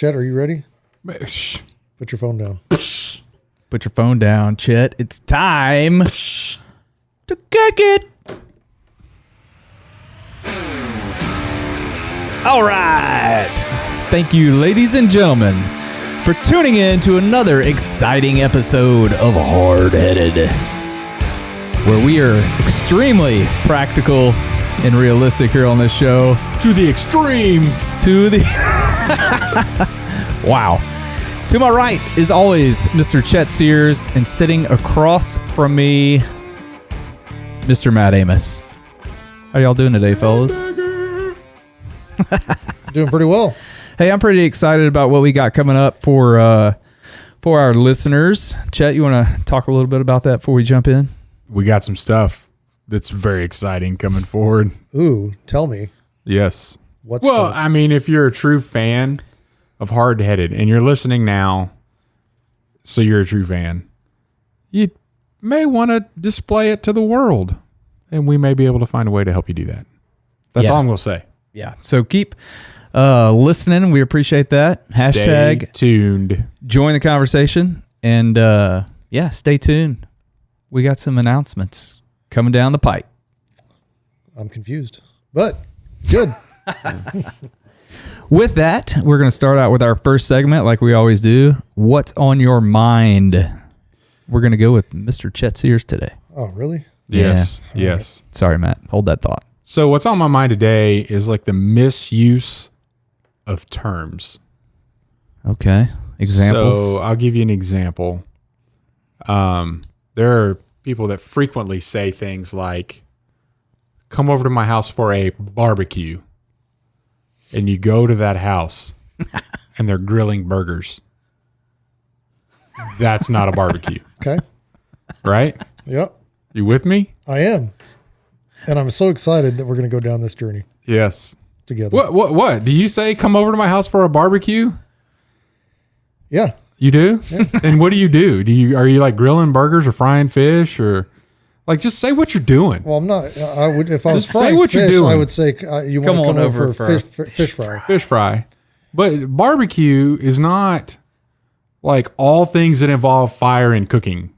Chet, are you ready? Shh. Put your phone down. Put your phone down, Chet. It's time to kick it. All right. Thank you, ladies and gentlemen, for tuning in to another exciting episode of Hardheaded, where we are extremely practical and realistic here on this show. To the extreme. Wow. To my right is always Mr. Chet Sears, and sitting across from me, Mr. Matt Amos. How y'all doing today, fellas? Doing pretty well. Hey, I'm pretty excited about what we got coming up for our listeners. Chet, you want to talk a little bit about that before we jump in? We got some stuff that's very exciting coming forward. Ooh, tell me. Yes. What's I mean, if you're a true fan of Hardheaded and you're listening now, so you're a true fan, you may want to display it to the world, and we may be able to find a way to help you do that. That's all I'm going to say. Yeah. So keep listening. We appreciate that. Stay tuned. Join the conversation. And stay tuned. We got some announcements coming down the pipe. I'm confused, but good. With that, we're going to start out with our first segment like we always do. What's on your mind? We're going to go with Mr. Chet Sears today. Oh, really? Yes. Yeah. Yes. Right. Sorry, Matt. Hold that thought. So what's on my mind today is like the misuse of terms. Okay. Examples? So I'll give you an example. There are people that frequently say things like, come over to my house for a barbecue. And you go to that house and they're grilling burgers. That's not a barbecue. Okay. Right? Yep. You with me? I am. And I'm so excited that we're going to go down this journey Yes. together. What? Do you say come over to my house for a barbecue? Yeah. You do? Yeah. And what do? Are you like grilling burgers or frying fish or like just say what you're doing? Well, I'm not. I would if I was Just say frying what fish, you're doing. I would say you want to come over for fish fry. Fish fry. But barbecue is not like all things that involve fire and cooking.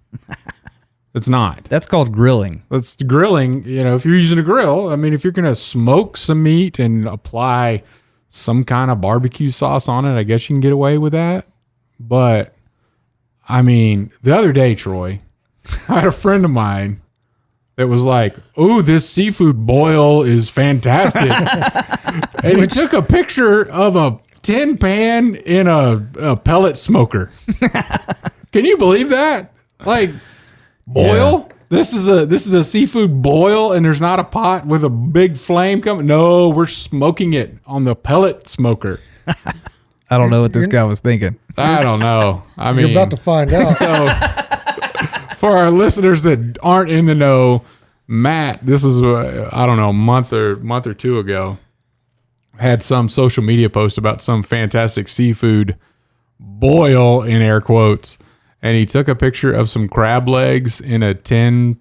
It's not. That's called grilling. It's grilling. You know, if you're using a grill, I mean, if you're going to smoke some meat and apply some kind of barbecue sauce on it, I guess you can get away with that. But I mean, the other day, Troy, I had a friend of mine that was like, "Ooh, this seafood boil is fantastic," and he took a picture of a tin pan in a pellet smoker. Can you believe that? Like, boil? Yeah. This is a seafood boil, and there's not a pot with a big flame coming. No, we're smoking it on the pellet smoker. I don't know what this guy was thinking. I don't know. I mean, you're about to find out. So, for our listeners that aren't in the know, Matt, this is I don't know, a month or two ago, had some social media post about some fantastic seafood boil in air quotes, and he took a picture of some crab legs in a tin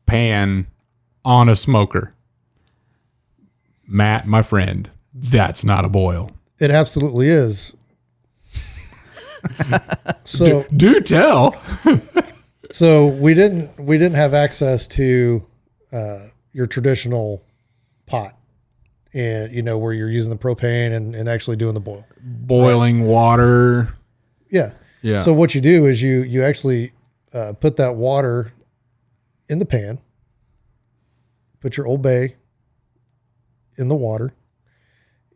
pan on a smoker. Matt, my friend, that's not a boil. It absolutely is. So do tell. So we didn't have access to your traditional pot, and where you're using the propane and actually doing the boiling water. Yeah. Yeah. So what you do is you actually put that water in the pan, put your Old Bay in the water,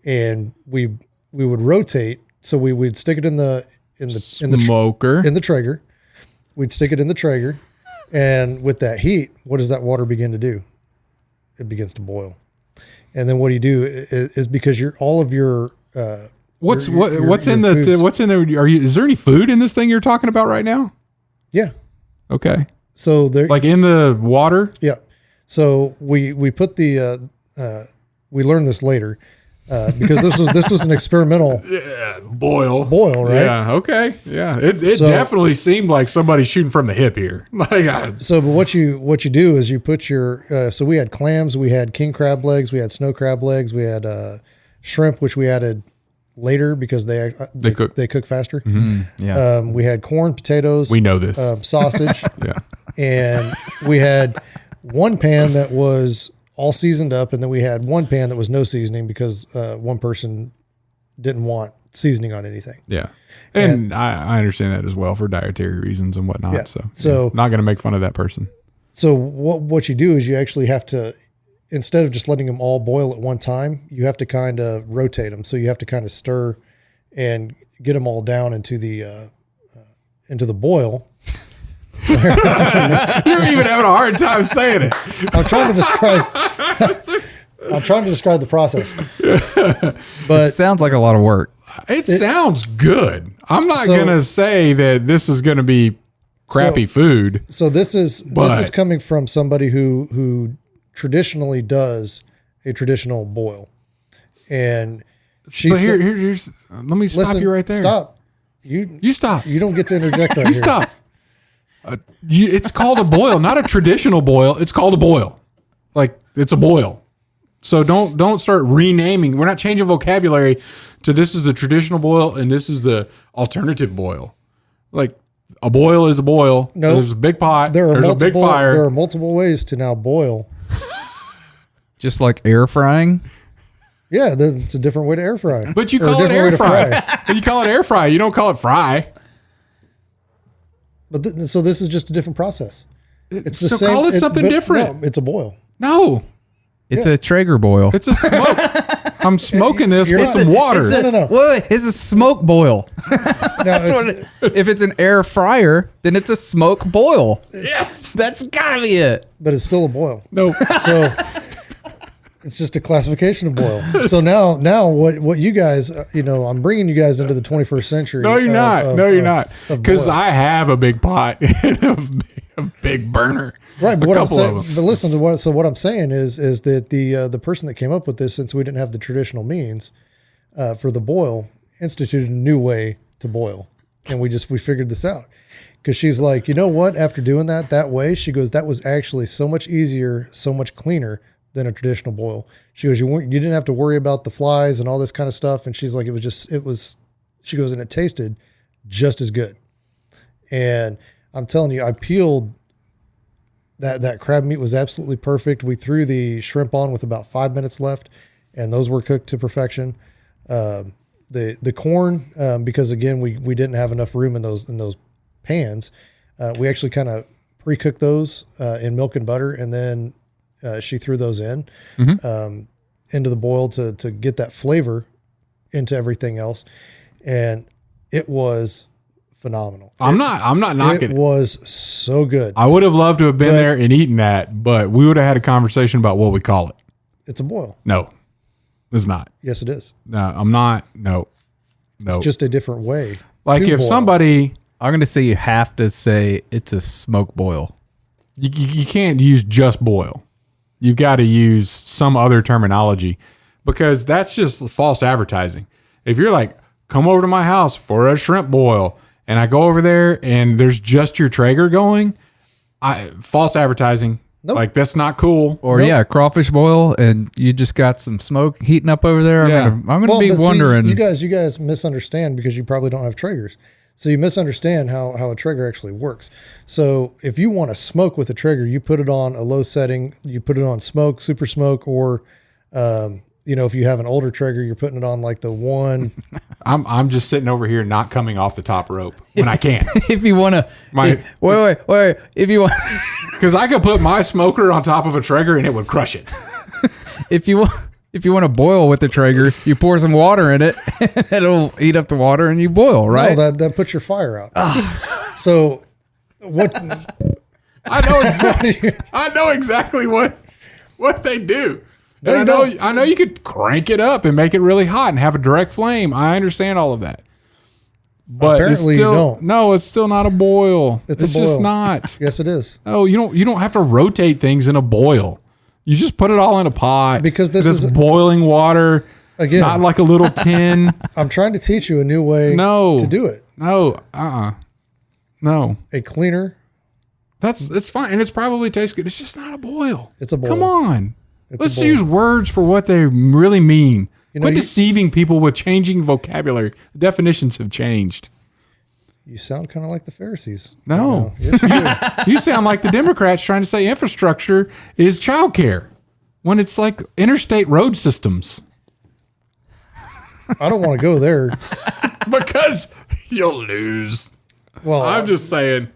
and we would rotate. So we would stick it in the smoker, in the Traeger. We'd stick it in the Traeger, and with that heat, what does that water begin to do? It begins to boil. And then what do you do is because all of your what's in there? Is there any food in this thing you're talking about right now? Yeah. Okay. So there, like in the water. Yeah. So we put the we learned this later because this was an experimental boil, right? Yeah. Okay. Yeah. It definitely seemed like somebody shooting from the hip here. But what you do is you put your so we had clams, we had king crab legs, we had snow crab legs, we had shrimp, which we added later because they cook faster. Yeah. We had corn, potatoes. We know this. Sausage. Yeah. And we had one pan that was all seasoned up, and then we had one pan that was no seasoning because one person didn't want seasoning on anything. Yeah. And I understand that as well for dietary reasons and whatnot. Yeah. So not going to make fun of that person. So what you do is you actually have to, instead of just letting them all boil at one time, you have to kind of rotate them. So you have to kind of stir and get them all down into the boil. You're even having a hard time saying it. I'm trying to describe the process. But it sounds like a lot of work. It sounds good. I'm not going to say that this is going to be crappy food. So this is coming from somebody who traditionally does a traditional boil. And here's let me stop you right there. Stop. You stop. You don't get to interject right here. Stop. It's called a boil, not a traditional boil. It's called a boil. Like, it's a boil. So don't start renaming. We're not changing vocabulary to this is the traditional boil and this is the alternative boil. Like, a boil is a boil. No, there's a big pot. There's a big fire. There are multiple ways to now boil. Just like air frying. Yeah, it's a different way to air fry. But you call it air fry. But you call it air fry. You don't call it fry. But so this is just a different process. It's the so same. Call it something different. No, it's a boil. No. It's a Traeger boil. It's a smoke. I'm smoking this with some water. No. Wait, it's a smoke boil. No, if it's an air fryer, then it's a smoke boil. Yes. That's gotta be it. But it's still a boil. No. So it's just a classification of boil. So now what you guys, I'm bringing you guys into the 21st century. No, you're not. You're not. Of Because boil. I have a big pot and a big burner. Right, but A what I'm couple saying, of them. but listen to what I'm saying is that the person that came up with this, since we didn't have the traditional means for the boil, instituted a new way to boil, and we figured this out because she's like, you know what? After doing that way, she goes, that was actually so much easier, so much cleaner than a traditional boil. She goes, you didn't have to worry about the flies and all this kind of stuff, and she's like, she goes, and it tasted just as good. And I'm telling you, I peeled. That crab meat was absolutely perfect. We threw the shrimp on with about 5 minutes left, and those were cooked to perfection. The corn, because again we didn't have enough room in those pans, we actually kind of pre-cooked those in milk and butter, and then she threw those in into the boil to get that flavor into everything else, and it was phenomenal. I'm not knocking it. It was so good. I would have loved to have been there and eaten that, but we would have had a conversation about what we call it. It's a boil. No, it's not. Yes, it is. No, I'm not. No. It's just a different way. Like to if boil. somebody, I'm going to say you have to say it's a smoke boil. you can't use just boil. You've got to use some other terminology because that's just false advertising. If you're like, come over to my house for a shrimp boil, and I go over there and there's just your Traeger going, false advertising. Nope. Like that's not cool. Or crawfish boil, and you just got some smoke heating up over there. Yeah. I'm gonna be but see, wondering. you guys misunderstand because you probably don't have Traegers. So you misunderstand how a Traeger actually works. So if you want to smoke with a Traeger, you put it on a low setting, you put it on smoke, super smoke, or if you have an older Traeger, you're putting it on like the one. I'm just sitting over here not coming off the top rope when I can. If you want to, wait. If you want, because I could put my smoker on top of a Traeger and it would crush it. if you want to boil with the Traeger, you pour some water in it, it'll heat up the water, and you boil. Right? No, that puts your fire out. So what? I know exactly what they do. And I know you could crank it up and make it really hot and have a direct flame. I understand all of that. But apparently it's still, you don't. No, it's still not a boil. It's a boil. Just not. Yes, it is. Oh, you don't have to rotate things in a boil. You just put it all in a pot. Because this is boiling water. Again, not like a little tin. I'm trying to teach you a new way to do it. No, no. A cleaner. It's fine. And it's probably tastes good. It's just not a boil. It's a boil. Come on. It's Let's a boil. use words for what they really mean. Quit deceiving people with changing vocabulary. Definitions have changed. You sound kind of like the Pharisees. No. Yes, you do. You sound like the Democrats trying to say infrastructure is childcare when it's like interstate road systems. I don't want to go there. Because you'll lose. Well, I'm just saying.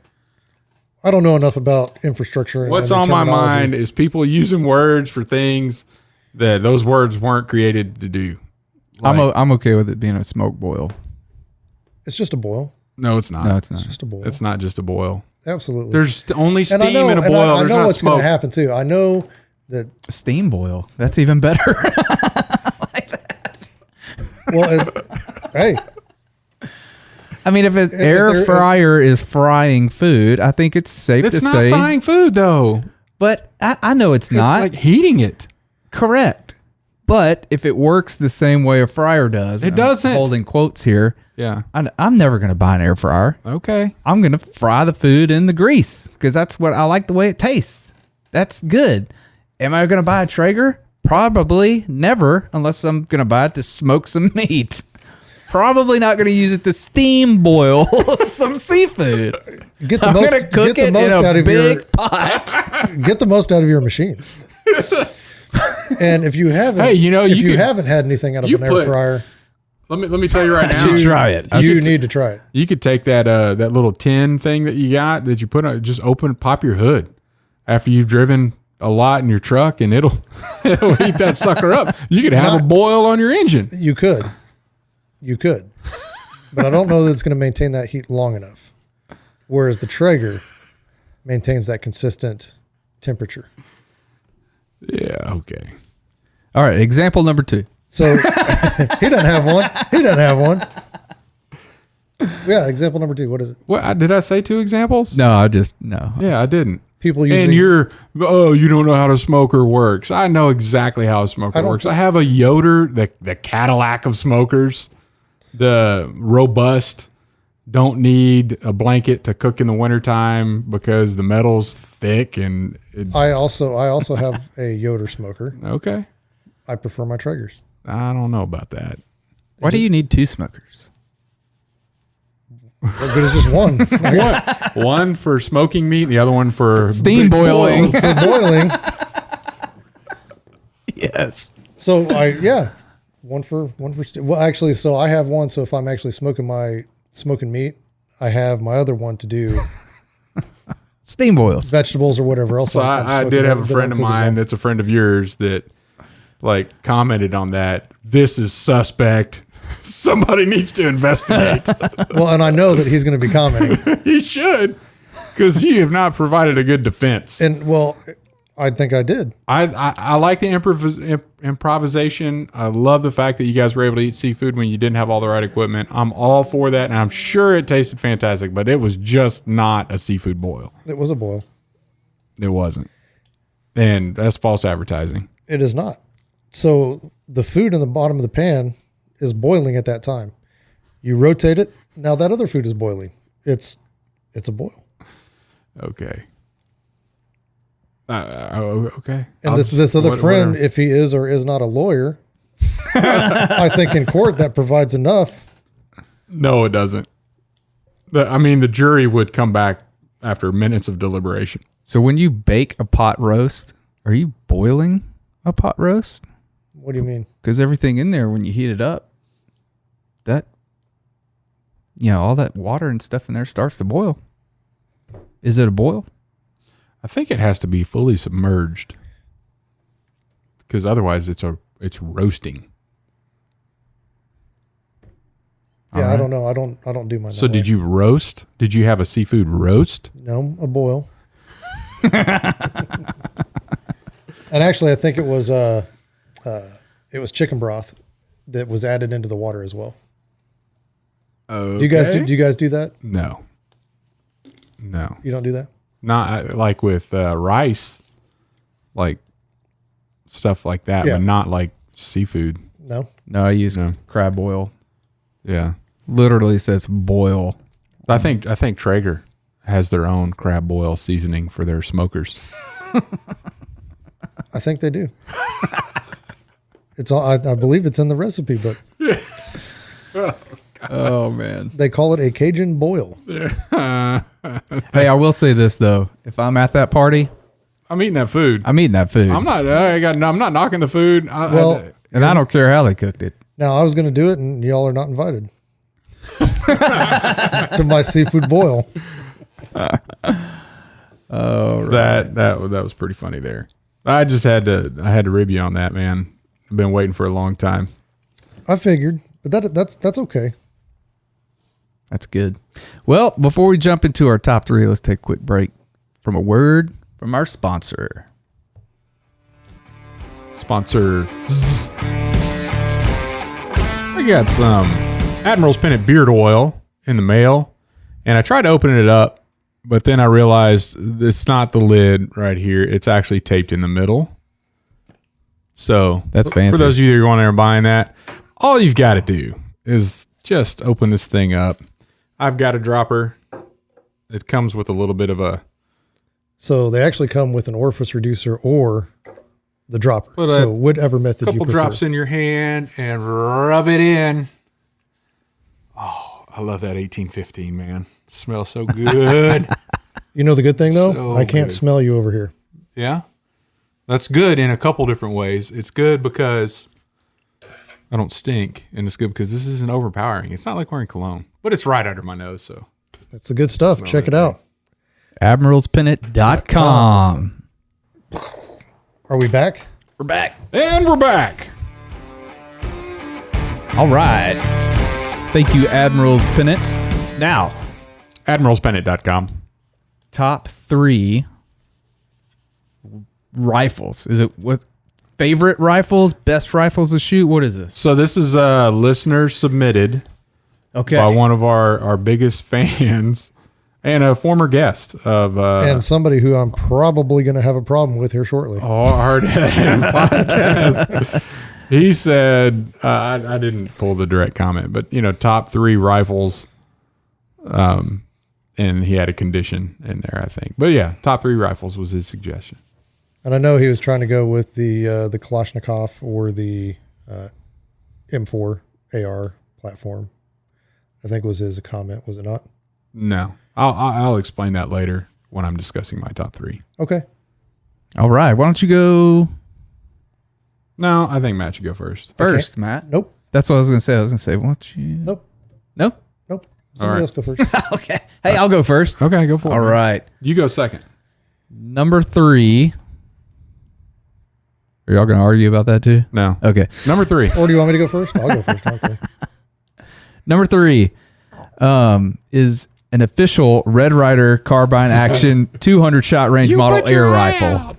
I don't know enough about infrastructure. What's and on my terminology. mind is people using words for things that those words weren't created to do. I'm okay with it being a smoke boil. It's just a boil. No, it's not. No, it's not. It's just a boil. It's not just a boil. Absolutely. There's only steam and I know, in a and boil. I There's know not what's going smoke. to happen too. I know that. A steam boil. That's even better. Well, hey, I mean, if an air fryer is frying food, I think it's safe It's to not say. frying food, though. But I know it's not. It's like heating it. Correct. But if it works the same way a fryer does, It doesn't. I'm holding quotes here. Yeah. I'm never going to buy an air fryer. Okay. I'm going to fry the food in the grease because that's what I like the way it tastes. That's good. Am I going to buy a Traeger? Probably never, unless I'm going to buy it to smoke some meat. Probably not going to use it to steam boil some seafood. get the I'm most, going to cook get the it most in out a of your big pot. get the most out of your machines. And if you haven't, Hey, you know, if you you could- haven't had anything out of you an air put- fryer, Let me tell you right now. should try it. you need to try it. You could take that that little tin thing that you got that you put on, just pop your hood after you've driven a lot in your truck, and it'll heat that sucker up. You could have a boil on your engine. You could, but I don't know that it's going to maintain that heat long enough. Whereas the Traeger maintains that consistent temperature. Yeah. Okay. All right, example number 2. So he doesn't have one. Yeah, example number 2. What is it? What did I say? 2 examples? No, no. Yeah, I didn't. People using And you don't know how a smoker works. I know exactly how a smoker works. I have a Yoder, the Cadillac of smokers, the robust, don't need a blanket to cook in the wintertime because the metal's thick and I also have a Yoder smoker. okay. I prefer my Traegers. I don't know about that. Why do you need 2 smokers? What good is just one? One for smoking meat, the other one for Steam boiling. For boiling. Yes. So one for well, actually, so I have one. So if I'm actually smoking meat, I have my other one to do Steam boils. vegetables or whatever else. So I'm I smoking did have that- a that friend I'm of cooking mine on. that's a friend of yours that commented on that. This is suspect. Somebody needs to investigate. Well, and I know that he's going to be commenting. He should, because you have not provided a good defense. And well, I think I did. I like the improvisation. I love the fact that you guys were able to eat seafood when you didn't have all the right equipment. I'm all for that, and I'm sure it tasted fantastic, but it was just not a seafood boil. It was a boil. It wasn't. And that's false advertising. It is not. So the food in the bottom of the pan is boiling at that time. You rotate it. Now that other food is boiling. It's a boil. Okay. Okay. And this other friend, if he is or is not a lawyer, I think in court that provides enough. No, it doesn't. The jury would come back after minutes of deliberation. So when you bake a pot roast, are you boiling a pot roast? What do you mean? Because everything in there, when you heat it up, all that water and stuff in there starts to boil. Is it a boil? I think it has to be fully submerged, because otherwise it's roasting. Yeah, I don't know. I don't do mine. So did you roast? Did you have a seafood roast? No, a boil. And actually, I think it was chicken broth that was added into the water as well. Okay. Do you guys do that? No. You don't do that? Not like with rice, like stuff like that, Yeah. but not like seafood. No. No, I use crab oil. Yeah. Literally says boil. I think Traeger has their own crab boil seasoning for their smokers. I think they do. It's all. I believe it's in the recipe book. Oh man. They call it a Cajun boil. Hey, I will say this though: if I'm at that party, I'm eating that food. I'm eating that food. I'm not knocking the food. And I don't care how they cooked it. Now, I was going to do it, and y'all are not invited to my seafood boil. Oh, right. That was pretty funny there. I had to rib you on that, man. I've been waiting for a long time. I figured, but that's okay. That's good. Well, before we jump into our top 3, let's take a quick break from a word from our sponsor. Sponsor. I got some Admiral's Pennant beard oil in the mail, and I tried to open it up, but then I realized it's not the lid right here. It's actually taped in the middle. So that's fancy. For those of you that are going there and buying that, all you've got to do is just open this thing up. I've got a dropper. It comes with a little bit of a... So they actually come with an orifice reducer or the dropper. So whatever method you prefer. Couple drops in your hand and rub it in. Oh, I love that 1815, man. It smells so good. You know the good thing, though? So I can't good. smell you over here. Yeah? That's good in a couple different ways. It's good because I don't stink, and it's good because this isn't overpowering. It's not like wearing cologne, but it's right under my nose, so. That's the good stuff. Check it out. AdmiralsPennant.com. Are we back? We're back. And we're back. All right. Thank you, Admiral's Pennant. Now, AdmiralsPennant.com. top 3 rifles. Is it what favorite rifles, best rifles to shoot? What is this? So this is listener submitted by one of our biggest fans and a former guest of and somebody who I'm probably going to have a problem with here shortly. Hardheaded podcast. He said, I didn't pull the direct comment, but top 3 rifles. And he had a condition in there, I think. But yeah, top 3 rifles was his suggestion. And I know he was trying to go with the Kalashnikov or the M4 AR platform. I think was his comment, was it not? No, I'll explain that later when I'm discussing my top 3. Okay. All right. Why don't you go No, I think Matt should go first. first, Matt? Nope. That's what I was going to say. I was going to say, why don't you? Nope. Nope. Nope. Somebody else go first. Okay. Hey, I'll go first. Okay, go for it. All right. You go second. Number 3. Are y'all going to argue about that too? No. Okay. Number 3. Or do you want me to go first? I'll go first. Okay. Number 3 is an official Red Ryder carbine action 200 shot range model air rifle.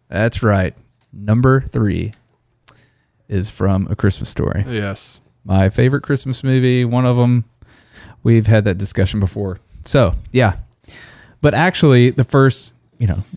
That's right. Number 3 is from A Christmas Story. Yes. My favorite Christmas movie. One of them. We've had that discussion before. So yeah, but actually the first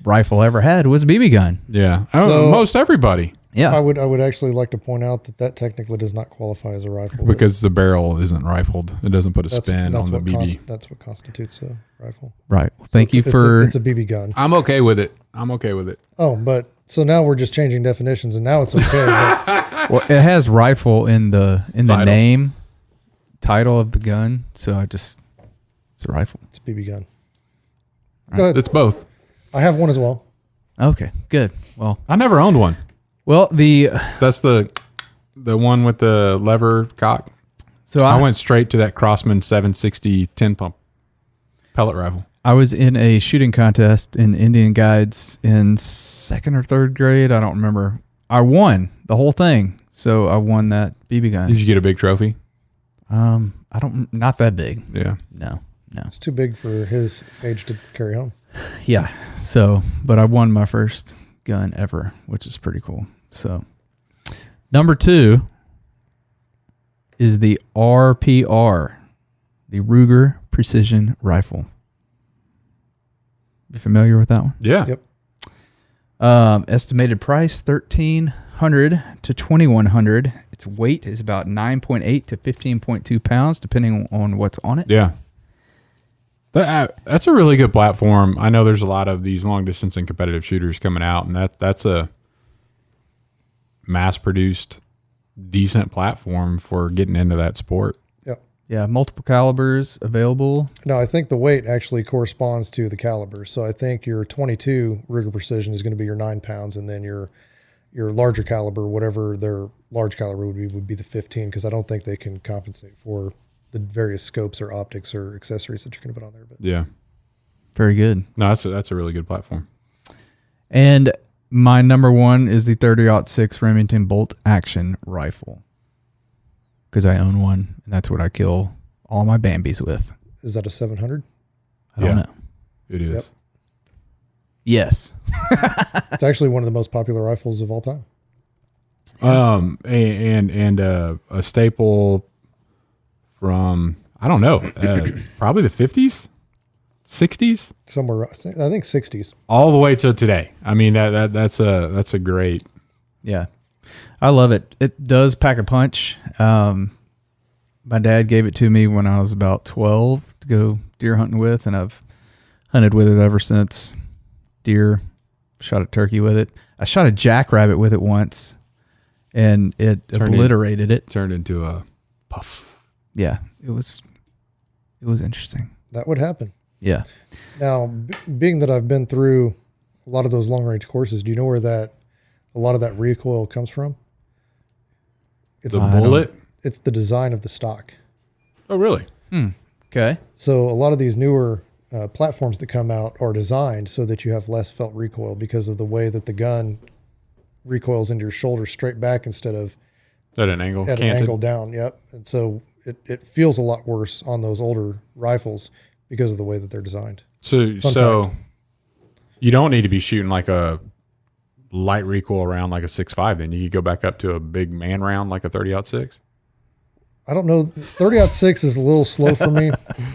rifle I ever had was a BB gun. Yeah. So- Most everybody. Yeah. I would actually like to point out that technically does not qualify as a rifle. Because the barrel isn't rifled. It doesn't put a spin on the BB. That's what constitutes a rifle. Right. Well, thank you It's for. it's a BB gun. I'm okay with it. Oh, but so now we're just changing definitions, and now it's okay. But Well, it has rifle in the Title. name title of the gun, so it's a rifle. it's a BB gun. Go ahead. It's both. I have one as well. Okay, good. Well, I never owned one. That's the one with the lever cock. so I went straight to that Crossman 760 10 pump pellet rifle. I was in a shooting contest in Indian Guides in 2nd or 3rd grade. I don't remember. I won the whole thing, so I won that BB gun. Did you get a big trophy? Not that big. Yeah. No. It's too big for his age to carry home. Yeah. So, but I won my first gun ever, which is pretty cool. So, number 2 is the RPR, the Ruger Precision Rifle. You familiar with that one? Yeah. Yep. Estimated price $1,300 to $2,100. Its weight is about 9.8 to 15.2 pounds, depending on what's on it. Yeah. That's a really good platform. I know there's a lot of these long distance and competitive shooters coming out, and that's a mass produced decent platform for getting into that sport. Yep. Yeah, multiple calibers available. No, I think the weight actually corresponds to the caliber. So I think your 22 Ruger Precision is going to be your 9 pounds, and then your larger caliber, whatever their large caliber would be the 15, because I don't think they can compensate for the various scopes or optics or accessories that you're going to put on there. But Yeah. Very good. No, that's a really good platform. And my number one is the 30-06 Remington bolt action rifle, because I own one, and that's what I kill all my Bambis with. is that a 700? I don't know. It is. Yep. Yes. It's actually one of the most popular rifles of all time. And a staple from, I don't know, probably the 50s, 60s, Somewhere, I think 60s. all the way to today. I mean, that's a great. Yeah. I love it. It does pack a punch. My dad gave it to me when I was about 12 to go deer hunting with, and I've hunted with it ever since. Deer, shot a turkey with it. I shot a jackrabbit with it once, and it obliterated it. Turned into a puff. Yeah, it was interesting. That would happen. Yeah. Now, being that I've been through a lot of those long range courses, do you know where a lot of that recoil comes from? It's The bullet? It's the design of the stock. Oh, really? Okay. So a lot of these newer platforms that come out are designed so that you have less felt recoil because of the way that the gun recoils into your shoulder straight back instead of At an angle? at Canted? an angle down. Yep. And so it feels a lot worse on those older rifles because of the way that they're designed. So fact. You don't need to be shooting like a light recoil round like a 6.5. Then you could go back up to a big man round like a 30-06. I don't know. 30-06 is a little slow for me,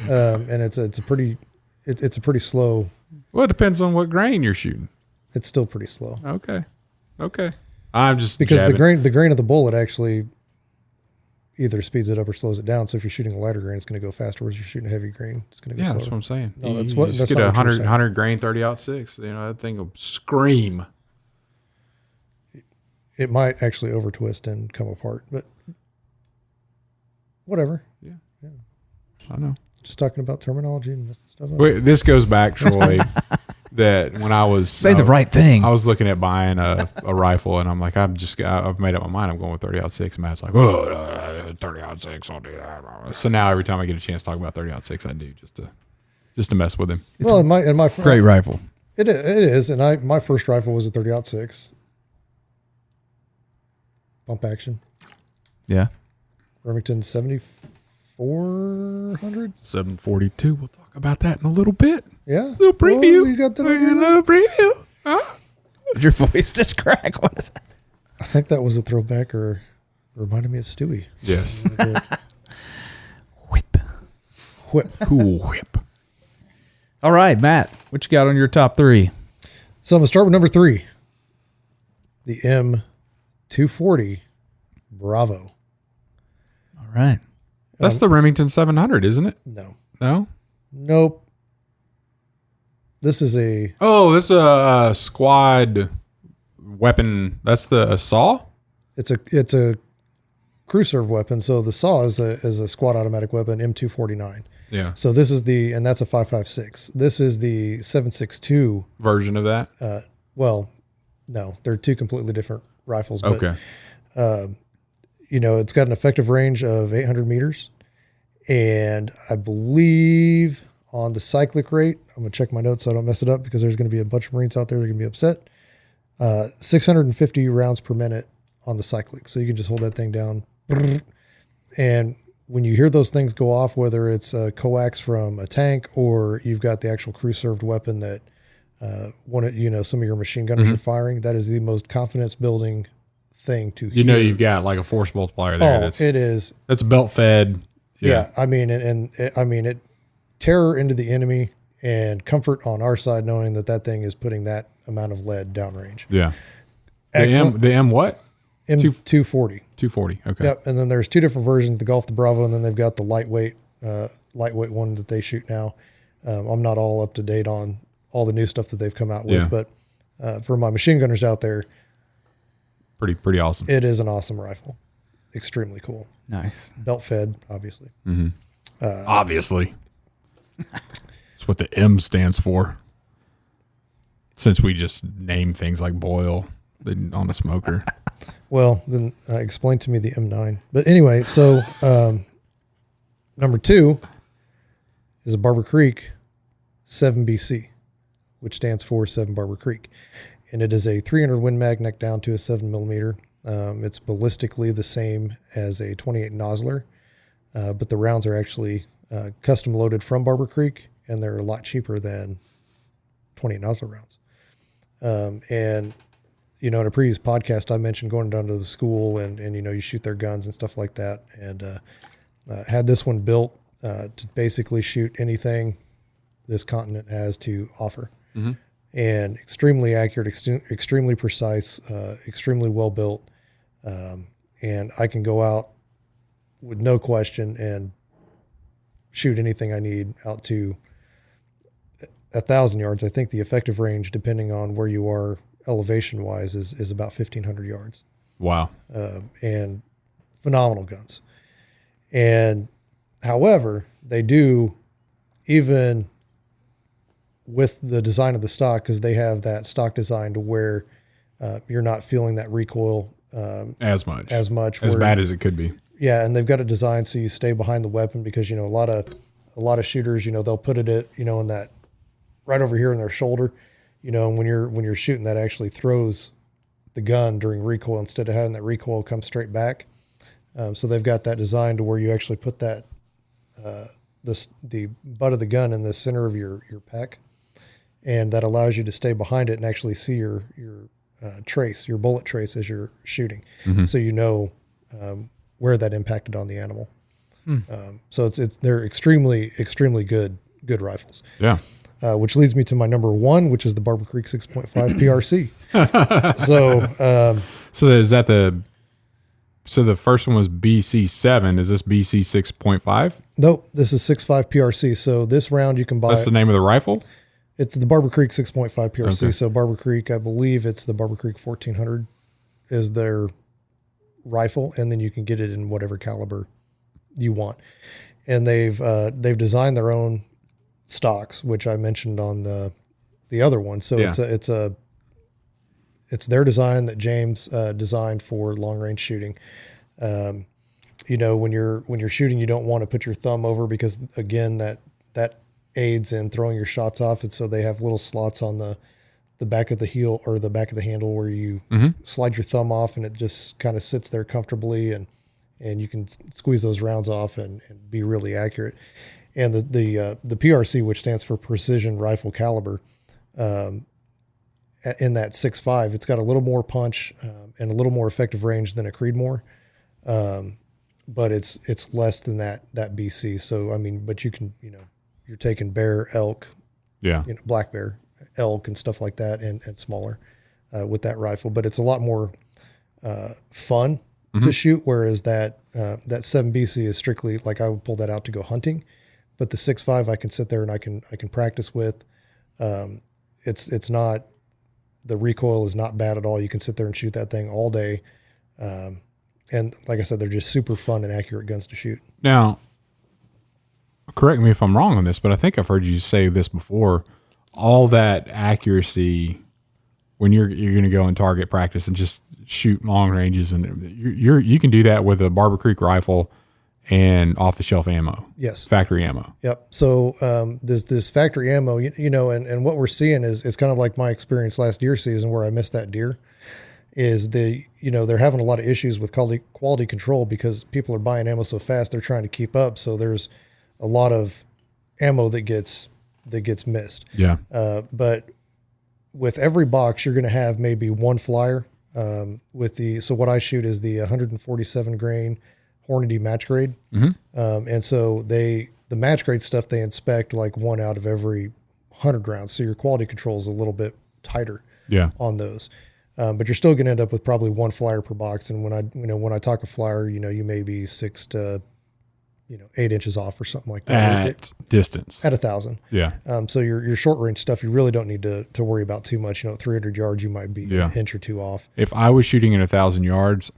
and it's a pretty slow. Well, it depends on what grain you're shooting. It's still pretty slow Okay. I'm just because jabbing. the grain of the bullet actually either speeds it up or slows it down. So if you're shooting a lighter grain, it's going to go faster. Whereas you're shooting a heavy grain, it's going to go slower. That's what I'm saying. No, You that's just what- that's get not a what you were 100, saying. 100 grain 30-06. You know, that thing will scream. It might actually over twist and come apart, but whatever. Yeah. I know. Just talking about terminology and messing stuff up. Wait, this goes back, Troy, that when I was Say the right thing. I was looking at buying a rifle, and I'm like, I've made up my mind. I'm going with 30-06. Matt's like, 30-06, I'll do that. So now every time I get a chance to talk about 30-06, I do just to mess with him. Well, in my Great rifle. It is, and my first rifle was a 30-06 pump action Yeah. Remington 7400. 742. We'll talk about that in a little bit. Yeah, Little preview. Oh, you got that? A little preview. Huh? Did your voice just crack? What is that? I think that was a throwback, or reminded me of Stewie. Yes. Whip. Whip. Cool whip. All right, Matt, what you got on your top three? So I'm gonna start with number 3, the M240 Bravo. All right. That's the Remington 700, isn't it? No, No. this is a Oh, this is a squad weapon. That's the saw. it's a crew serve weapon. So the saw is a squad automatic weapon, M249. Yeah. So this is and that's a 5.56. This is the 7.62 Version of that. Well, no, they're two completely different rifles. But, Okay. it's got an effective range of 800 meters. And I believe on the cyclic rate, I'm going to check my notes so I don't mess it up because there's going to be a bunch of Marines out there that are going to be upset. 650 rounds per minute on the cyclic. So you can just hold that thing down. And when you hear those things go off, whether it's a coax from a tank or you've got the actual crew served weapon that some of your machine gunners are firing, that is the most confidence building thing to hear. You've got like a force multiplier there. It is. That's belt fed. Yeah. I mean, it terror into the enemy and comfort on our side, knowing that thing is putting that amount of lead downrange. Yeah. Excellent. The M what? M240. 240. Okay. Yep. And then there's two different versions, the Golf, the Bravo, and then they've got the lightweight one that they shoot now. I'm not all up to date on all the new stuff that they've come out with, but for my machine gunners out there, Pretty awesome. it is an awesome rifle. extremely cool. Nice. Belt fed, obviously. Obviously. That's what the M stands for. Since we just name things like boil on a smoker. Well, then explain to me the M9. But anyway, so number 2 is a Barbour Creek 7BC, which stands for 7 Barbour Creek. And it is a 300 Win Mag neck down to a 7mm. It's ballistically the same as a 28 Nosler, but the rounds are actually custom loaded from Barbour Creek, and they're a lot cheaper than 28 Nosler rounds. And, in a previous podcast, I mentioned going down to the school and you shoot their guns and stuff like that. And had this one built to basically shoot anything this continent has to offer. Mm-hmm. And extremely accurate, extremely precise, extremely well built. And I can go out with no question and shoot anything I need out to 1,000 yards. I think the effective range, depending on where you are elevation wise, is about 1,500 yards. Wow. And phenomenal guns. And however, they do, even with the design of the stock, because they have that stock design to where you're not feeling that recoil as much as bad as it could be. Yeah, and they've got it designed so you stay behind the weapon, because a lot of shooters, they'll put it at in that right over here in their shoulder, and when you're shooting, that actually throws the gun during recoil instead of having that recoil come straight back. So they've got that designed to where you actually put that the butt of the gun in the center of your pec, and that allows you to stay behind it and actually see your trace, your bullet trace as you're shooting, so where that impacted on the animal. So they're extremely extremely good rifles. Yeah. Which leads me to my number 1, which is the Barbour Creek 6.5 PRC. So is that so the first one was BC7. Is this BC 6.5? Nope, this is 6.5 PRC. So this round you can buy. That's the name of the rifle? It's the Barbour Creek 6.5 PRC. Okay. So Barbour Creek, I believe it's the Barbour Creek 1400 is their rifle, and then you can get it in whatever caliber you want. And they've designed their own stocks, which I mentioned on the other one. So yeah. It's their design that James designed for long range shooting. When you're shooting, you don't want to put your thumb over, because again, that aids in throwing your shots off. And so they have little slots on the back of the heel or the back of the handle where you slide your thumb off, and it just kind of sits there comfortably, and you can squeeze those rounds off and be really accurate. And the PRC, which stands for Precision Rifle Caliber, in that 6.5, it's got a little more punch and a little more effective range than a Creedmoor, but it's less than that BC. So but you can you're taking bear, elk, black bear, elk, and stuff like that, and smaller with that rifle. But it's a lot more fun to shoot, whereas that 7BC is strictly like I would pull that out to go hunting. But the 6.5 I can sit there and I can practice with. It's not, the recoil is not bad at all. You can sit there and shoot that thing all day. And like I said, they're just super fun and accurate guns to shoot. Now, correct me if I'm wrong on this, but I think I've heard you say this before. All that accuracy when you're going to go and target practice and just shoot long ranges, and you can do that with a Barbour Creek rifle and off-the-shelf ammo. Yes. Factory ammo. Yep. So this factory ammo, and what we're seeing is kind of like my experience last deer season where I missed that deer, is they're having a lot of issues with quality control because people are buying ammo so fast, they're trying to keep up. So there's a lot of ammo that gets missed. Yeah. But with every box, you're going to have maybe one flyer. So what I shoot is the 147 grain Hornady match grade. And so the match grade stuff, they inspect like 1 out of every 100 rounds. So your quality control is a little bit tighter on those. But you're still going to end up with probably one flyer per box. And when I talk a flyer, you may be 6 to 8 inches off or something like that. At distance. At 1,000. Yeah. So your short range stuff, you really don't need to worry about too much. At 300 yards, you might be an inch or two off. If I was shooting at 1,000 yards,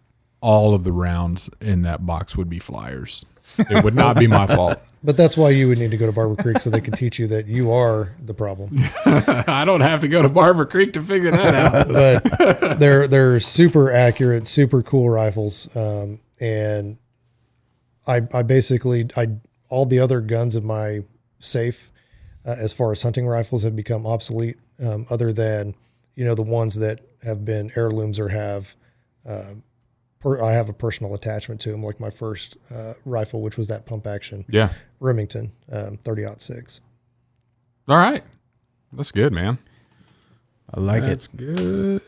all of the rounds in that box would be flyers. It would not be my fault. But that's why you would need to go to Barbour Creek so they can teach you that you are the problem. I don't have to go to Barbour Creek to figure that out. But they're super accurate, super cool rifles. And I basically all the other guns in my safe, as far as hunting rifles, have become obsolete. Other than, the ones that have been heirlooms or have, I have a personal attachment to them, like my first rifle, which was that pump action Remington 30-06. All right. That's good, man. I like That's good.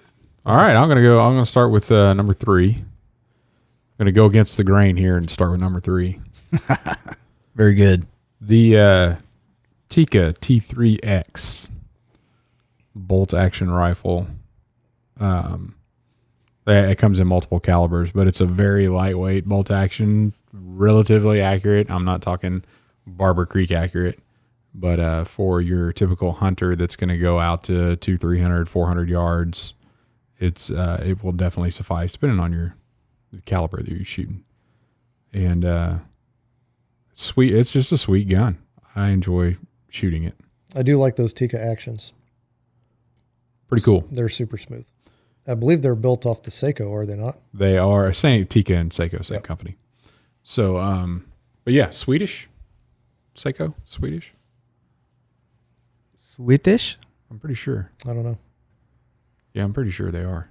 All right. I'm going to start with number 3. I'm going to go against the grain here and start with number 3. Very good. The Tikka T3X bolt action rifle. It comes in multiple calibers, but it's a very lightweight bolt action, relatively accurate. I'm not talking Barbour Creek accurate, but for your typical hunter that's going to go out to 200, 300, 400 yards, it will definitely suffice, depending on the caliber that you're shooting. And sweet, it's just a sweet gun. I enjoy shooting it. I do like those Tikka actions. Pretty cool. They're super smooth. I believe they're built off the Seiko, are they not? They are. Same Tikka and Seiko, same company. So, but yeah, Swedish. Seiko, Swedish. Swedish? I'm pretty sure. I don't know. Yeah, I'm pretty sure they are.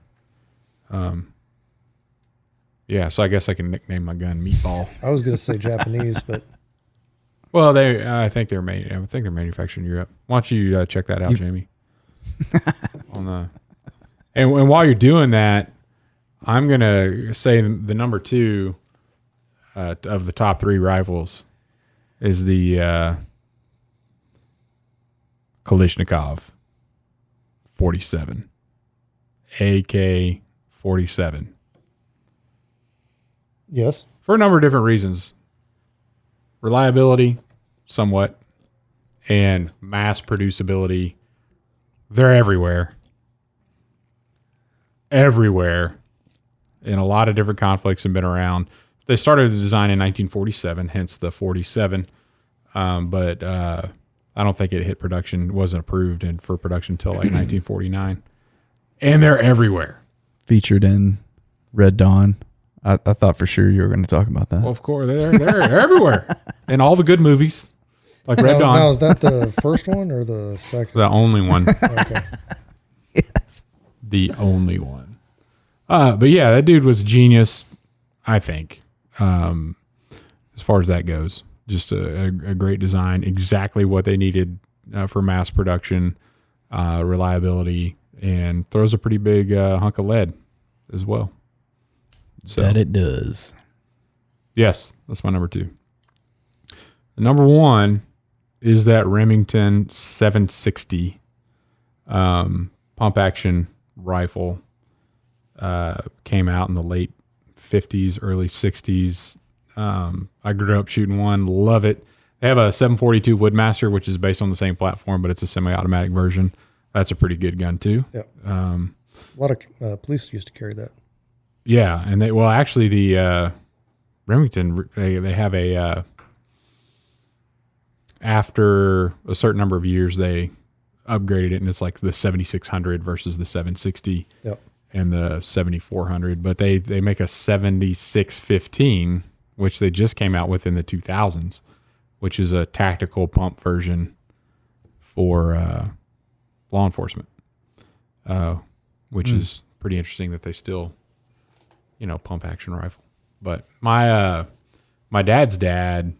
Yeah, so I guess I can nickname my gun Meatball. I was going to say Japanese, but well, I think they're manufactured in Europe. Why don't you check that out, Jamie? And while you're doing that, I'm gonna say the number 2 of the top 3 rifles is the Kalashnikov 47, AK 47. yes, For a number of different reasons. Reliability, somewhat, and mass producibility. They're everywhere. Everywhere. In a lot of different conflicts and been around. They started the design in 1947, hence the 47. But I don't think it hit production, wasn't approved for production until like 1949. And they're everywhere. Featured in Red Dawn. I thought for sure you were going to talk about that. Well, of course, they're everywhere. In all the good movies. Like Red Dawn. Now, is that the first one or the second? The only one. Okay. Yes. The only one. But yeah, that dude was genius, I think, as far as that goes. Just a great design, exactly what they needed for mass production, reliability, and throws a pretty big hunk of lead as well. So, That it does. yes, that's my number 2. The number 1 is that Remington 760 pump action rifle. Came out in the late 50s, early 60s. I grew up shooting one, love it. They have a 742 Woodmaster, which is based on the same platform, but it's a semi-automatic version. That's a pretty good gun too. Yeah. A lot of police used to carry that. Yeah, and actually the Remington, they have a after a certain number of years they upgraded it, and it's like the 7600 versus the 760. Yep. And the 7400, but they make a 7615, which they just came out with in the 2000s, which is a tactical pump version for law enforcement, which is pretty interesting that they still, pump action rifle. But my dad's dad,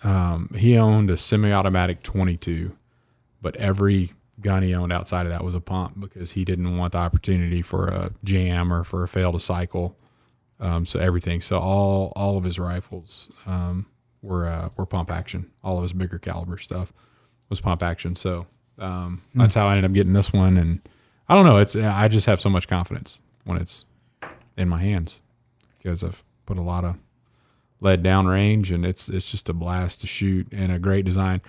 he owned a semi-automatic 22, but every gun he owned outside of that was a pump because he didn't want the opportunity for a jam or for a fail to cycle. So all of his rifles were pump action. All of his bigger caliber stuff was pump action. So that's how I ended up getting this one. And I don't know. I just have so much confidence when it's in my hands because I've put a lot of lead down range, and it's just a blast to shoot and a great design.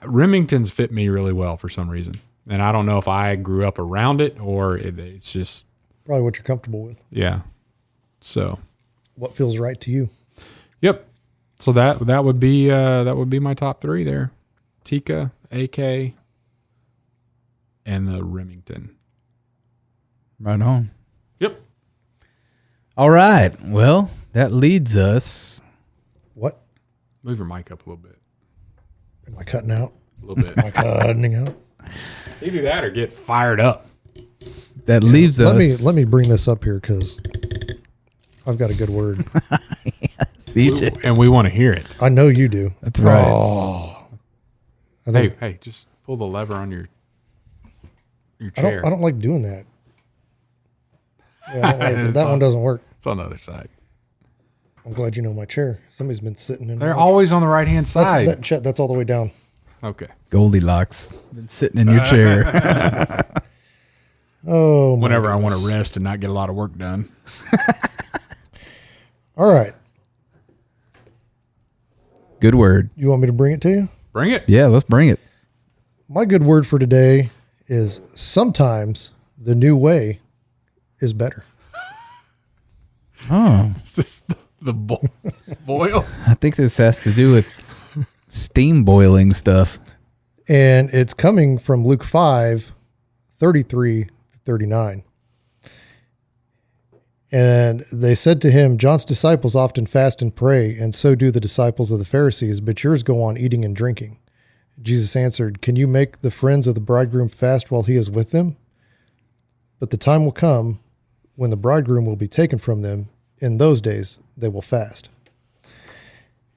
Remingtons fit me really well for some reason. And I don't know if I grew up around it or it's just Probably what you're comfortable with. yeah. So what feels right to you. Yep. So that would be my top 3 there. Tikka, AK, and the Remington. Right on. Yep. All right. Well, that leads us. What? Move your mic up a little bit. Am I cutting out? A little bit. Am I cutting out? Either that or get fired up. That leaves us. Let me bring this up here because I've got a good word. And we want to hear it. I know you do. That's right. Oh. Hey, just pull the lever on your chair. I don't like doing that. Yeah, I don't like it. That one doesn't work. It's on the other side. I'm glad you know my chair. Somebody's been sitting in. They're always on the right-hand side. Chet, that's all the way down. Okay. Goldilocks. Been sitting in your chair. Oh, whenever I want to rest and not get a lot of work done. All right. Good word. You want me to bring it to you? Bring it. Yeah, let's bring it. My good word for today is sometimes the new way is better. Oh. Is this the boil? I think this has to do with steam boiling stuff. And it's coming from Luke 5:33-39. And they said to him, John's disciples often fast and pray, and so do the disciples of the Pharisees, but yours go on eating and drinking. Jesus answered, can you make the friends of the bridegroom fast while he is with them? But the time will come when the bridegroom will be taken from them. In those days, they will fast.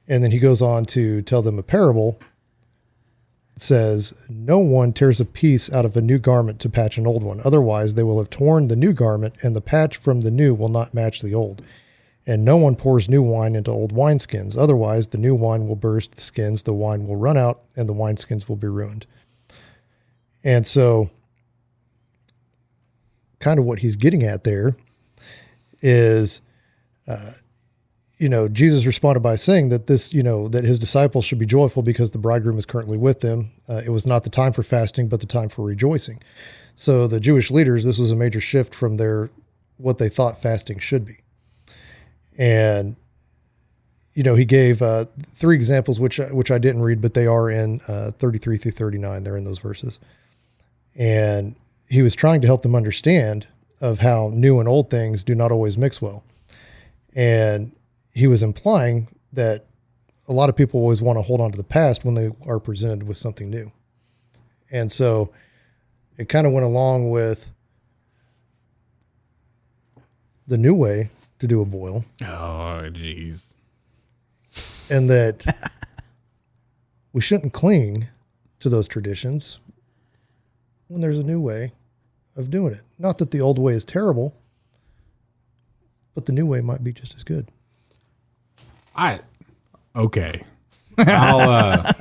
And then he goes on to tell them a parable. It says, no one tears a piece out of a new garment to patch an old one. Otherwise, they will have torn the new garment, and the patch from the new will not match the old. And no one pours new wine into old wineskins. Otherwise, the new wine will burst the skins, the wine will run out, and the wineskins will be ruined. And so, kind of what he's getting at there is, Jesus responded by saying that that his disciples should be joyful because the bridegroom is currently with them. It was not the time for fasting, but the time for rejoicing. So the Jewish leaders, this was a major shift from what they thought fasting should be. And, he gave 3 examples, which I didn't read, but they are in 33-39. They're in those verses. And he was trying to help them understand of how new and old things do not always mix well. And he was implying that a lot of people always want to hold on to the past when they are presented with something new. And so it kind of went along with the new way to do a boil. Oh, geez. And that we shouldn't cling to those traditions when there's a new way of doing it. Not that the old way is terrible, but the new way might be just as good. Okay. But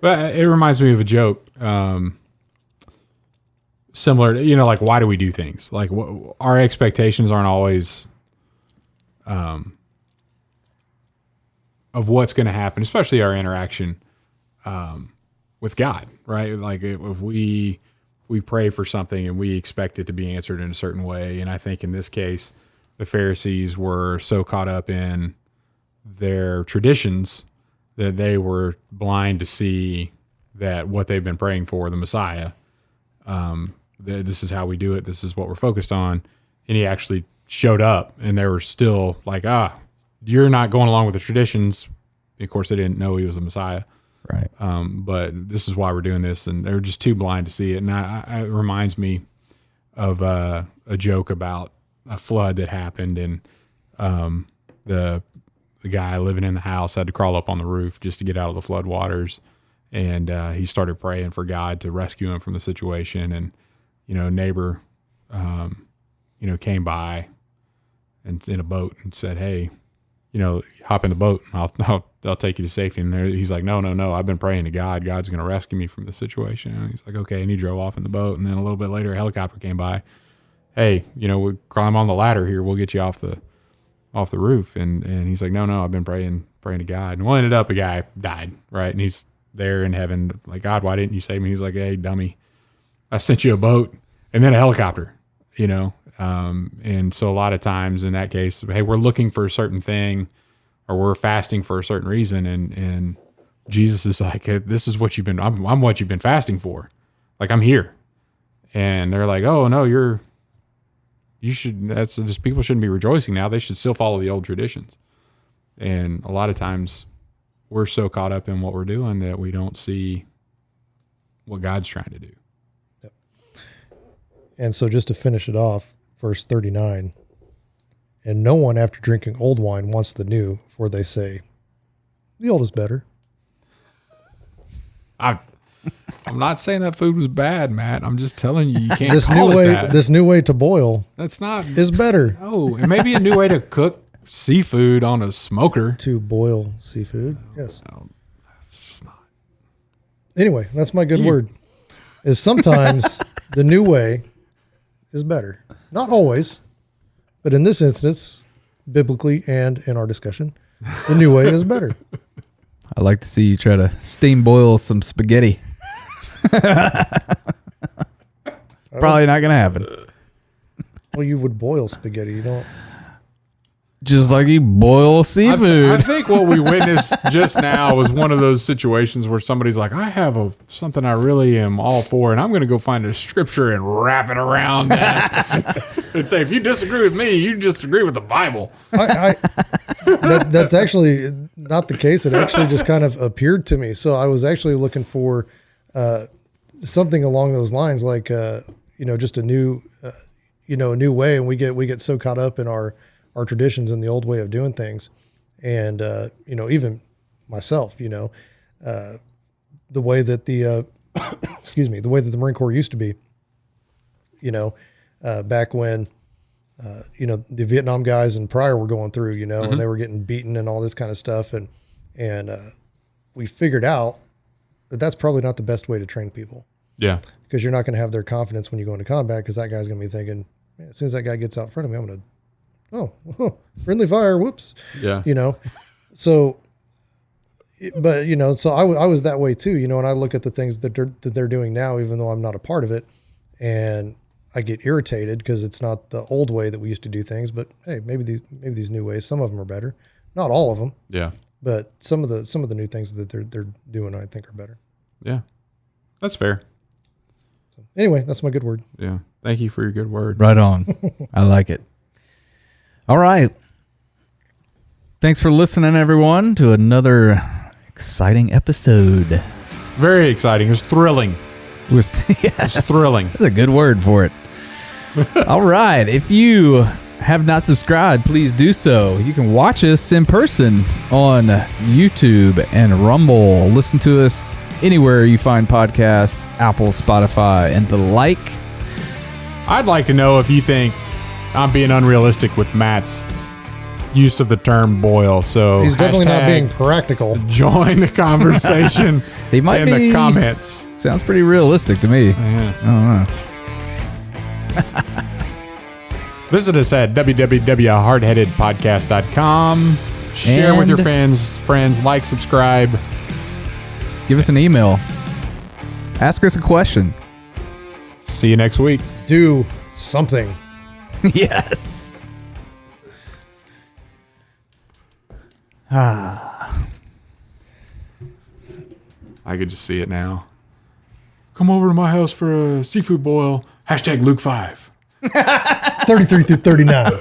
it reminds me of a joke. Similar to, like, why do we do things? Like, our expectations aren't always of what's going to happen, especially our interaction with God, right? Like, if we pray for something and we expect it to be answered in a certain way. And I think in this case, the Pharisees were so caught up in their traditions that they were blind to see that what they've been praying for, the Messiah, this is how we do it. This is what we're focused on. And he actually showed up, and they were still like, you're not going along with the traditions. Of course, they didn't know he was the Messiah. Right. But this is why we're doing this. And they were just too blind to see it. And it reminds me of a joke about a flood that happened, and the guy living in the house had to crawl up on the roof just to get out of the flood waters. And he started praying for God to rescue him from the situation. And, a neighbor, came by and in a boat and said, hey, hop in the boat and I'll take you to safety. And he's like, no, I've been praying to God. God's going to rescue me from the situation. And he's like, okay. And he drove off in the boat. And then a little bit later, a helicopter came by. Hey, we climb on the ladder here. We'll get you off the roof. And he's like, no, I've been praying to God. And ended up, a guy died, right? And he's there in heaven, like, God, why didn't you save me? He's like, hey, dummy, I sent you a boat and then a helicopter, And so a lot of times in that case, hey, we're looking for a certain thing, or we're fasting for a certain reason. And Jesus is like, hey, this is what I'm what you've been fasting for. Like, I'm here. And they're like, oh no, that's just, people shouldn't be rejoicing now. They should still follow the old traditions. And a lot of times we're so caught up in what we're doing that we don't see what God's trying to do. Yep. And so just to finish it off, verse 39, and no one after drinking old wine wants the new, for they say, the old is better. I'm not saying that food was bad, Matt. I'm just telling you can't This new way to boil is better. No, it may be a new way to cook seafood on a smoker. To boil seafood, yes. No, that's just not. Anyway, that's my good word. Is sometimes the new way is better. Not always, but in this instance, biblically and in our discussion, the new way is better. I like to see you try to steam boil some spaghetti. Probably not going to happen. Well, you would boil spaghetti. You don't. Just like you boil seafood. I think what we witnessed just now was one of those situations where somebody's like, I have something I really am all for, and I'm going to go find a scripture and wrap it around that and say, if you disagree with me, you disagree with the Bible. That's actually not the case. It actually just kind of appeared to me. So I was actually looking for something along those lines, like just a new way, and we get so caught up in our traditions and the old way of doing things. And, even myself, the way that the way that the Marine Corps used to be, back when, the Vietnam guys and prior were going through, and they were getting beaten and all this kind of stuff. And we figured out that that's probably not the best way to train people. Yeah. Because you're not going to have their confidence when you go into combat, because that guy's going to be thinking, man, as soon as that guy gets out in front of me, I'm going to, friendly fire, whoops. Yeah. So, but, so I was that way too, and I look at the things that they're doing now, even though I'm not a part of it, and I get irritated because it's not the old way that we used to do things. But hey, maybe these new ways, some of them are better, not all of them. Yeah. But some of the new things that they're doing, I think, are better. Yeah. That's fair. So anyway, that's my good word. Yeah. Thank you for your good word. Right on. I like it. All right. Thanks for listening, everyone, to another exciting episode. Very exciting. It was thrilling. It was thrilling. That's a good word for it. All right. If you have not subscribed, please do so. You can watch us in person on YouTube and Rumble. Listen to us anywhere you find podcasts, Apple, Spotify, and the like. I'd like to know if you think I'm being unrealistic with Matt's use of the term boil. So he's definitely not being practical. Join the conversation he might in the comments. Sounds pretty realistic to me. Yeah. I don't know. Visit us at www.hardheadedpodcast.com. Share with your friends, like, subscribe. Give us an email. Ask us a question. See you next week. Do something. Yes. I could just see it now. Come over to my house for a seafood boil. #Luke5. 33 through 39.